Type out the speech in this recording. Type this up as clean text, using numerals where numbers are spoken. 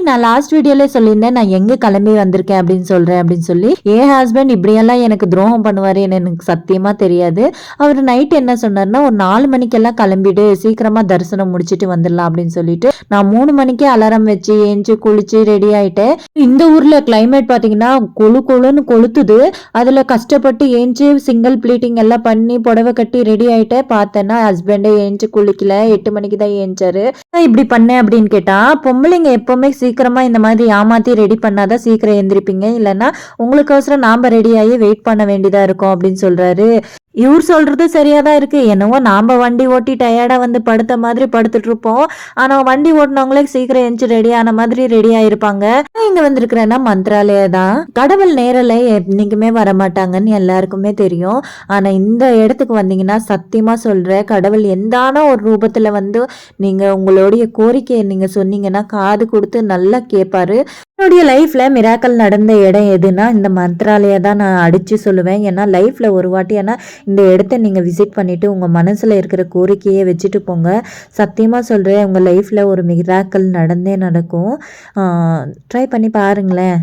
நான் லாஸ்ட் வீடியோல சொல்லியிருந்தேன் நான் எங்க கிளம்பி வந்திருக்கேன் அப்படின்னு சொல்றேன் அப்படின்னு சொல்லி. என் ஹஸ்பண்ட் இப்படியெல்லாம் எனக்கு துரோகம் பண்ணுவாரு எனக்கு சத்தியமா தெரியாது. அவர் நைட் என்ன சொன்னார்னா ஒரு 4 மணிக்கெல்லாம் கிளம்பிடு, சீக்கிரமா தரிசனம் முடிச்சிட்டு வந்துடலாம் அப்படின்னு சொல்லிட்டு நான் 3 மணிக்கே அலாரம் வச்சு ஏஞ்சி குளிச்சு ரெடி ஆயிட்டேன். இந்த ஊர்ல கிளைமேட் பாத்தீங்கன்னா கொழு கொழுன்னு கொளுத்துது. அதுல கஷ்டப்பட்டு ஏஞ்சி சிங்கிள் ப்ளீட்டிங் எல்லாம் பண்ணி புடவை கட்டி ரெடி ஆயிட்டேன். பார்த்தேன்னா ஹஸ்பண்டே ஏஞ்சி குளிக்கல, 8 மணிக்கு தான் ஏஞ்சாரு. இப்படி பண்ணேன் அப்படின்னு கேட்டா, பொம்பளைங்க எப்பவுமே சீக்கிரமா இந்த மாதிரி ஏமாத்தி ரெடி பண்ணாதான் சீக்கிரம் எந்திரிப்பீங்க, இல்லைன்னா உங்களுக்கோசரம் நாம ரெடி ஆகி வெயிட் பண்ண வேண்டியதா இருக்கும் அப்படின்னு சொல்றாரு. இவர் சொல்றது சரியாதான் இருக்கு. என்னவோ நாம வண்டி ஓட்டி டயர்டா வந்து படுத்த மாதிரி படுத்துட்டு இருப்போம். ஆனா வண்டி ஓட்டினவங்களே சீக்கிரம் எஞ்சி ரெடி ஆன மாதிரி ரெடி ஆயிருப்பாங்க. இங்க வந்திருக்கிறேன்னா மந்த்ராலயா தான். கடவுள் நேரல என்னைக்குமே வரமாட்டாங்கன்னு எல்லாருக்குமே தெரியும். ஆனா இந்த இடத்துக்கு வந்தீங்கன்னா சத்தியமா சொல்றேன், கடவுள் எந்தான ஒரு ரூபத்துல வந்து நீங்க உங்களுடைய கோரிக்கையை நீங்க சொன்னீங்கன்னா காது கொடுத்து நல்லா கேட்பாரு. என்னுடைய லைஃப்ல மிராக்கல் நடந்த இடம் எதுனா இந்த மந்த்ராலயா தான் நான் அடிச்சு சொல்லுவேன். ஏன்னா லைஃப்ல ஒரு வாட்டி ஆனா இந்த இடத்த நீங்க விசிட் பண்ணிட்டு உங்க மனசுல இருக்கிற கோரிக்கையை வச்சுட்டு போங்க. சத்தியமா சொல்றேன், உங்க லைஃப்ல ஒரு மிராக்கல் நடந்தே நடக்கும். ட்ரை பண்ணி பாருங்களேன்.